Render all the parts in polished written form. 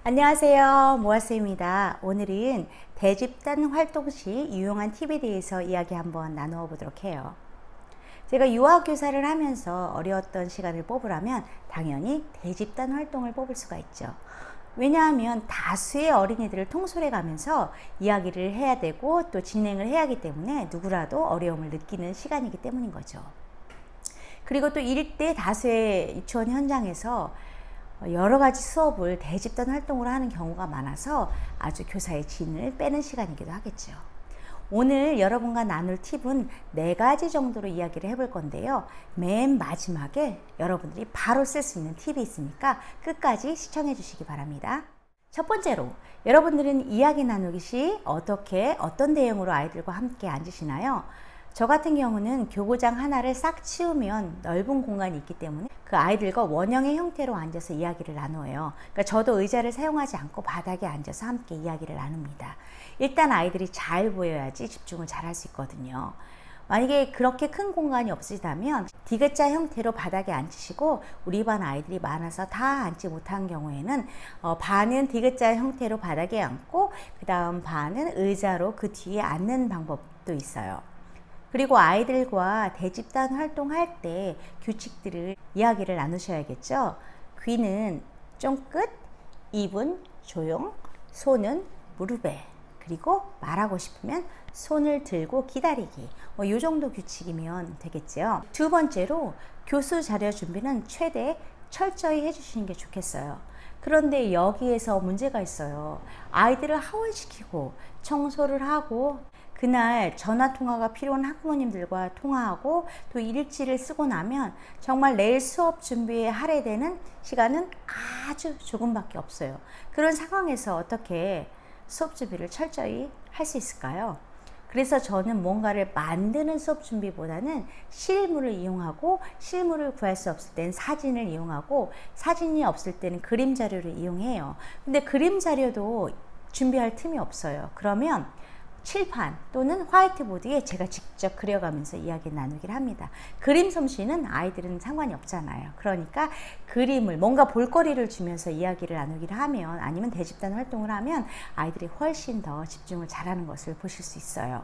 안녕하세요, 모아쌤입니다. 오늘은 대집단 활동 시 유용한 팁에 대해서 이야기 한번 나누어 보도록 해요. 제가 유아교사를 하면서 어려웠던 시간을 뽑으라면 당연히 대집단 활동을 뽑을 수가 있죠. 왜냐하면 다수의 어린이들을 통솔해 가면서 이야기를 해야 되고 또 진행을 해야 하기 때문에 누구라도 어려움을 느끼는 시간이기 때문인 거죠. 그리고 또 일대 다수의 유치원 현장에서 여러 가지 수업을 대집단 활동으로 하는 경우가 많아서 아주 교사의 진을 빼는 시간이기도 하겠죠. 오늘 여러분과 나눌 팁은 4가지 정도로 이야기를 해볼 건데요. 맨 마지막에 여러분들이 바로 쓸 수 있는 팁이 있으니까 끝까지 시청해 주시기 바랍니다. 첫 번째로, 여러분들은 이야기 나누기 시 어떤 대형으로 아이들과 함께 앉으시나요? 저 같은 경우는 교구장 하나를 싹 치우면 넓은 공간이 있기 때문에 그 아이들과 원형의 형태로 앉아서 이야기를 나누어요. 그러니까 저도 의자를 사용하지 않고 바닥에 앉아서 함께 이야기를 나눕니다. 일단 아이들이 잘 보여야지 집중을 잘 할 수 있거든요. 만약에 그렇게 큰 공간이 없으시다면 디귿자 형태로 바닥에 앉으시고, 우리 반 아이들이 많아서 다 앉지 못한 경우에는 반은 디귿자 형태로 바닥에 앉고 그 다음 반은 의자로 그 뒤에 앉는 방법도 있어요. 그리고 아이들과 대집단 활동할 때 규칙들을 이야기를 나누셔야겠죠. 귀는 쫑긋, 입은 조용, 손은 무릎에, 그리고 말하고 싶으면 손을 들고 기다리기. 이 정도 규칙이면 되겠죠. 두 번째로, 교수 자료 준비는 최대 철저히 해주시는 게 좋겠어요. 그런데 여기에서 문제가 있어요. 아이들을 하원시키고 청소를 하고 그날 전화통화가 필요한 학부모님들과 통화하고 또 일지를 쓰고 나면 정말 내일 수업 준비에 할애되는 시간은 아주 조금밖에 없어요. 그런 상황에서 어떻게 수업 준비를 철저히 할 수 있을까요? 그래서 저는 뭔가를 만드는 수업 준비보다는 실물을 이용하고, 실물을 구할 수 없을 때는 사진을 이용하고, 사진이 없을 때는 그림 자료를 이용해요. 근데 그림 자료도 준비할 틈이 없어요. 그러면 칠판 또는 화이트보드에 제가 직접 그려가면서 이야기 나누기를 합니다. 그림 솜씨는 아이들은 상관이 없잖아요. 그러니까 그림을, 뭔가 볼거리를 주면서 이야기를 나누기를 하면, 아니면 대집단 활동을 하면 아이들이 훨씬 더 집중을 잘하는 것을 보실 수 있어요.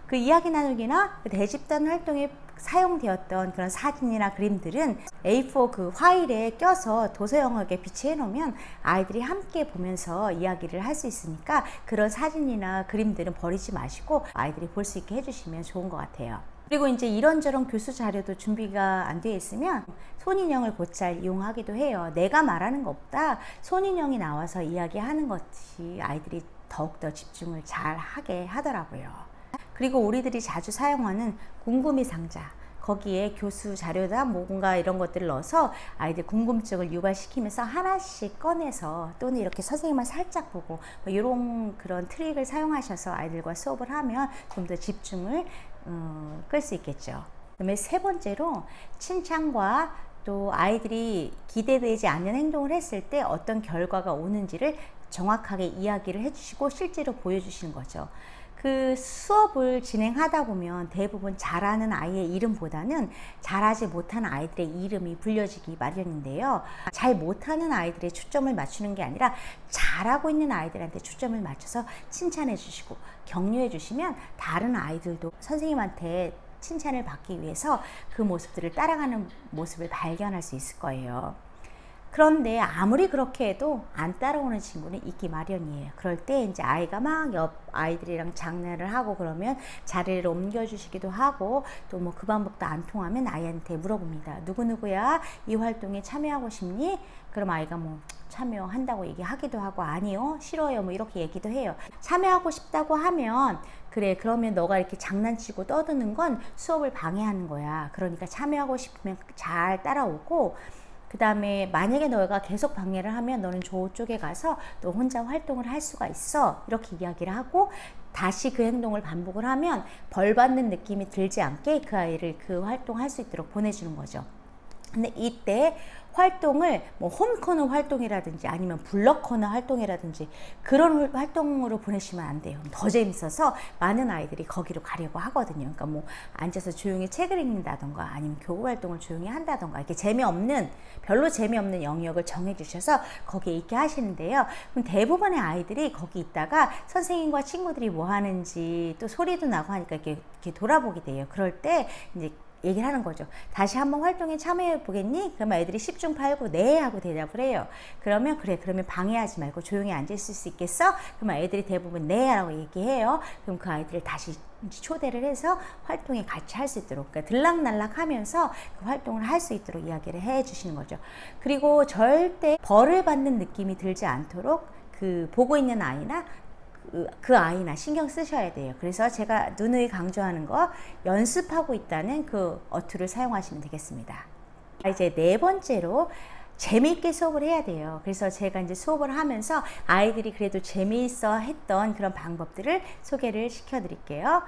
그 이야기 나누기나 그 대집단 활동에 사용되었던 그런 사진이나 그림들은 A4 그 파일에 껴서 도서영역에 비치해 놓으면 아이들이 함께 보면서 이야기를 할 수 있으니까 그런 사진이나 그림들은 버리지 마시고 아이들이 볼 수 있게 해주시면 좋은 것 같아요. 그리고 이제 이런저런 교수 자료도 준비가 안 되어 있으면 손인형을 곧잘 이용하기도 해요. 내가 말하는 것보다 손인형이 나와서 이야기하는 것이 아이들이 더욱더 집중을 잘 하게 하더라고요. 그리고 우리들이 자주 사용하는 궁금이 상자, 거기에 교수 자료나 뭔가 이런 것들을 넣어서 아이들 궁금증을 유발시키면서 하나씩 꺼내서, 또는 이렇게 선생님을 살짝 보고 이런 그런 트릭을 사용하셔서 아이들과 수업을 하면 좀 더 집중을 끌 수 있겠죠. 그다음에 세 번째로, 칭찬과 또 아이들이 기대되지 않는 행동을 했을 때 어떤 결과가 오는지를 정확하게 이야기를 해주시고 실제로 보여주시는 거죠. 그 수업을 진행하다 보면 대부분 잘하는 아이의 이름보다는 잘하지 못하는 아이들의 이름이 불려지기 마련인데요. 잘 못하는 아이들의 초점을 맞추는 게 아니라 잘하고 있는 아이들한테 초점을 맞춰서 칭찬해 주시고 격려해 주시면 다른 아이들도 선생님한테 칭찬을 받기 위해서 그 모습들을 따라가는 모습을 발견할 수 있을 거예요. 그런데 아무리 그렇게 해도 안 따라오는 친구는 있기 마련이에요. 그럴 때 이제 아이가 막 옆 아이들이랑 장난을 하고 그러면 자리를 옮겨주시기도 하고, 또 뭐 그 방법도 안 통하면 아이한테 물어봅니다. 누구누구야, 이 활동에 참여하고 싶니? 그럼 아이가 뭐 참여한다고 얘기하기도 하고, 아니요, 싫어요, 뭐 이렇게 얘기도 해요. 참여하고 싶다고 하면, 그래, 그러면 너가 이렇게 장난치고 떠드는 건 수업을 방해하는 거야. 그러니까 참여하고 싶으면 잘 따라오고, 그 다음에 만약에 너가 계속 방해를 하면 너는 저쪽에 가서 너 혼자 활동을 할 수가 있어, 이렇게 이야기를 하고, 다시 그 행동을 반복을 하면 벌 받는 느낌이 들지 않게 그 아이를 그 활동할 수 있도록 보내주는 거죠. 근데 이때 활동을 뭐 홈코너 활동이라든지 아니면 블럭코너 활동이라든지 그런 활동으로 보내시면 안 돼요. 더 재밌어서 많은 아이들이 거기로 가려고 하거든요. 그러니까 뭐 앉아서 조용히 책을 읽는다던가 아니면 교구 활동을 조용히 한다던가 이렇게 별로 재미없는 영역을 정해 주셔서 거기에 있게 하시는데요. 그럼 대부분의 아이들이 거기 있다가 선생님과 친구들이 뭐 하는지 또 소리도 나고 하니까 이렇게 돌아보게 돼요. 그럴 때 이제 얘기를 하는 거죠. 다시 한번 활동에 참여해 보겠니? 그러면 애들이 10중 8구 네 하고 대답을 해요. 그러면 그래, 그러면 방해하지 말고 조용히 앉아 있을 수 있겠어? 그러면 애들이 대부분 네 라고 얘기해요. 그럼 그 아이들을 다시 초대를 해서 활동에 같이 할 수 있도록, 그러니까 들락날락 하면서 그 활동을 할 수 있도록 이야기를 해 주시는 거죠. 그리고 절대 벌을 받는 느낌이 들지 않도록 그 보고 있는 아이나 그 아이나 신경 쓰셔야 돼요. 그래서 제가 누누이 강조하는 거, 연습하고 있다는 그 어투를 사용하시면 되겠습니다. 이제 네 번째로 재미있게 수업을 해야 돼요. 그래서 제가 이제 수업을 하면서 아이들이 그래도 재미있어 했던 그런 방법들을 소개를 시켜 드릴게요.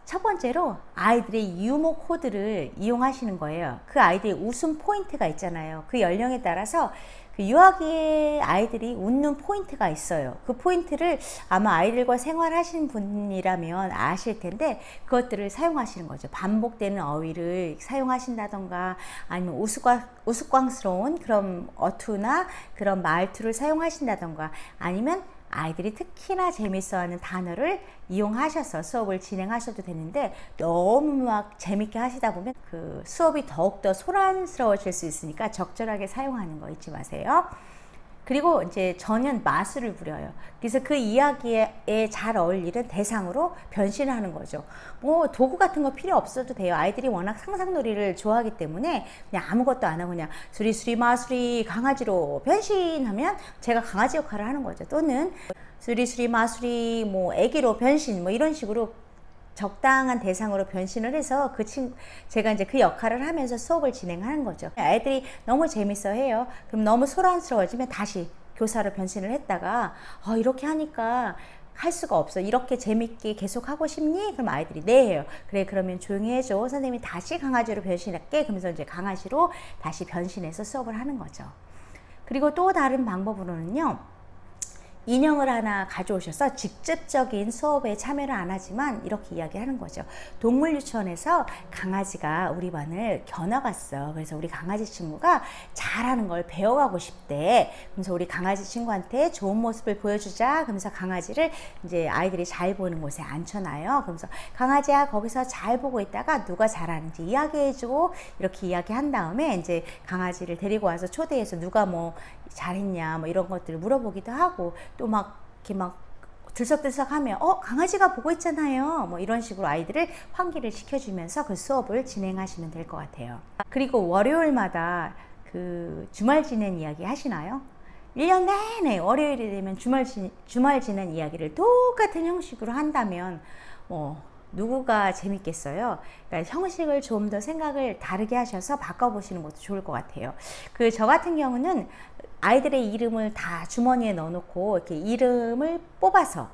첫 번째로 아이들의 유머 코드를 이용하시는 거예요. 그 아이들의 웃음 포인트가 있잖아요. 그 연령에 따라서 그 유아기의 아이들이 웃는 포인트가 있어요. 그 포인트를 아마 아이들과 생활하신 분이라면 아실 텐데 그것들을 사용하시는 거죠. 반복되는 어휘를 사용하신다던가 아니면 우스꽝스러운 그런 어투나 그런 말투를 사용하신다던가 아니면 아이들이 특히나 재밌어하는 단어를 이용하셔서 수업을 진행하셔도 되는데 너무 막 재밌게 하시다 보면 그 수업이 더욱더 소란스러워질 수 있으니까 적절하게 사용하는 거 잊지 마세요. 그리고 이제 저는 마술을 부려요. 그래서 그 이야기에 잘 어울리는 대상으로 변신을 하는 거죠. 뭐 도구 같은 거 필요 없어도 돼요. 아이들이 워낙 상상놀이를 좋아하기 때문에 그냥 아무것도 안 하고 그냥 수리수리 마수리 강아지로 변신하면 제가 강아지 역할을 하는 거죠. 또는 수리수리 마수리 뭐 애기로 변신 뭐 이런 식으로 적당한 대상으로 변신을 해서 제가 이제 그 역할을 하면서 수업을 진행하는 거죠. 아이들이 너무 재밌어 해요. 그럼 너무 소란스러워지면 다시 교사로 변신을 했다가 이렇게 하니까 할 수가 없어. 이렇게 재밌게 계속 하고 싶니? 그럼 아이들이 네 해요. 그래, 그러면 조용히 해줘. 선생님이 다시 강아지로 변신할게. 그러면서 이제 강아지로 다시 변신해서 수업을 하는 거죠. 그리고 또 다른 방법으로는요. 인형을 하나 가져오셔서 직접적인 수업에 참여를 안 하지만 이렇게 이야기하는 거죠. 동물 유치원에서 강아지가 우리 반을 겨나갔어. 그래서 우리 강아지 친구가 잘하는 걸 배워가고 싶대. 그래서 우리 강아지 친구한테 좋은 모습을 보여주자. 그러면서 강아지를 이제 아이들이 잘 보는 곳에 앉혀놔요. 그러면서 강아지야 거기서 잘 보고 있다가 누가 잘하는지 이야기해줘. 이렇게 이야기한 다음에 이제 강아지를 데리고 와서 초대해서 누가 뭐 잘했냐 뭐 이런 것들을 물어보기도 하고 또 막 이렇게 막 들썩들썩하면 강아지가 보고 있잖아요 뭐 이런 식으로 아이들을 환기를 시켜주면서 그 수업을 진행하시면 될 것 같아요. 그리고 월요일마다 그 주말 지낸 이야기 하시나요? 1년 내내 월요일이 되면 주말 지낸 이야기를 똑같은 형식으로 한다면 누구가 재밌겠어요? 그러니까 형식을 좀 더 생각을 다르게 하셔서 바꿔보시는 것도 좋을 것 같아요. 저 같은 경우는 아이들의 이름을 다 주머니에 넣어놓고 이렇게 이름을 뽑아서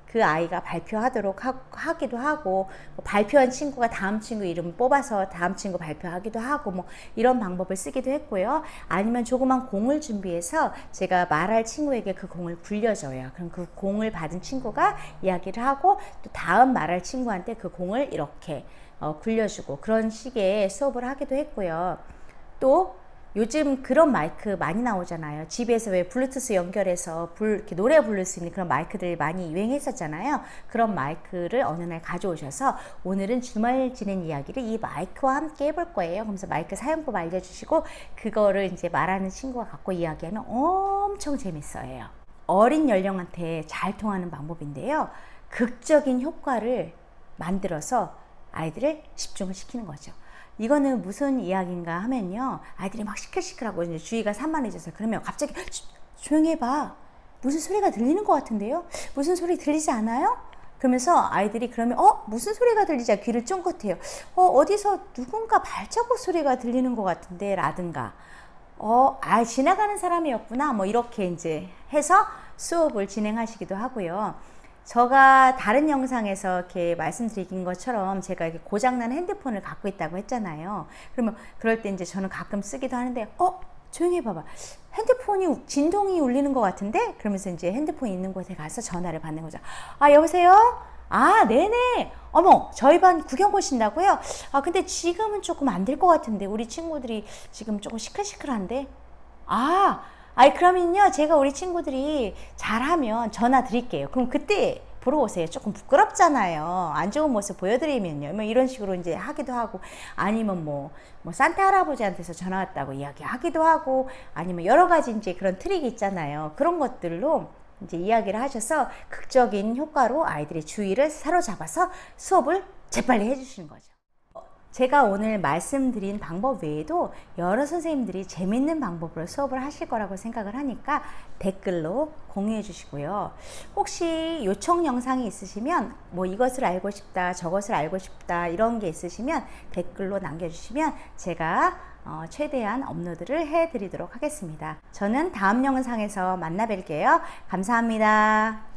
그 아이가 발표하도록 하기도 하고 발표한 친구가 다음 친구 이름을 뽑아서 다음 친구 발표하기도 하고 뭐 이런 방법을 쓰기도 했고요. 아니면 조그만 공을 준비해서 제가 말할 친구에게 그 공을 굴려줘요. 그럼 그 공을 받은 친구가 이야기를 하고 또 다음 말할 친구한테 그 공을 이렇게 굴려주고 그런 식의 수업을 하기도 했고요. 또 요즘 그런 마이크 많이 나오잖아요. 집에서 왜 블루투스 연결해서 이렇게 노래 부를 수 있는 그런 마이크들 많이 유행했었잖아요. 그런 마이크를 어느 날 가져오셔서 오늘은 주말 지낸 이야기를 이 마이크와 함께 해볼 거예요. 그러면서 마이크 사용법 알려주시고 그거를 이제 말하는 친구가 갖고 이야기하면 엄청 재밌어요. 어린 연령한테 잘 통하는 방법인데요. 극적인 효과를 만들어서 아이들을 집중을 시키는 거죠. 이거는 무슨 이야기인가 하면요. 아이들이 막 시끌시끌하고 이제 주의가 산만해져서 그러면 갑자기 조용히 해봐. 무슨 소리가 들리는 것 같은데요? 무슨 소리 들리지 않아요? 그러면서 아이들이 그러면 무슨 소리가 들리지? 귀를 쫑긋해요. 어디서 누군가 발자국 소리가 들리는 것 같은데 라든가 지나가는 사람이었구나 뭐 이렇게 이제 해서 수업을 진행하시기도 하고요. 제가 다른 영상에서 이렇게 말씀드린 것처럼 제가 이렇게 고장난 핸드폰을 갖고 있다고 했잖아요. 그러면 그럴 때 이제 저는 가끔 쓰기도 하는데, 조용히 해봐봐. 핸드폰이 진동이 울리는 것 같은데? 그러면서 이제 핸드폰이 있는 곳에 가서 전화를 받는 거죠. 여보세요? 네네. 어머, 저희 반 구경 오신다고요? 근데 지금은 조금 안 될 것 같은데, 우리 친구들이 지금 조금 시끌시끌한데? 그러면요, 제가 우리 친구들이 잘하면 전화 드릴게요. 그럼 그때 보러 오세요. 조금 부끄럽잖아요. 안 좋은 모습 보여드리면요. 뭐 이런 식으로 이제 하기도 하고, 아니면 뭐 산타 할아버지한테서 전화 왔다고 이야기하기도 하고, 아니면 여러 가지 이제 그런 트릭이 있잖아요. 그런 것들로 이제 이야기를 하셔서 극적인 효과로 아이들의 주의를 사로잡아서 수업을 재빨리 해주시는 거죠. 제가 오늘 말씀드린 방법 외에도 여러 선생님들이 재밌는 방법으로 수업을 하실 거라고 생각을 하니까 댓글로 공유해 주시고요. 혹시 요청 영상이 있으시면 뭐 이것을 알고 싶다, 저것을 알고 싶다 이런 게 있으시면 댓글로 남겨주시면 제가 최대한 업로드를 해 드리도록 하겠습니다. 저는 다음 영상에서 만나 뵐게요. 감사합니다.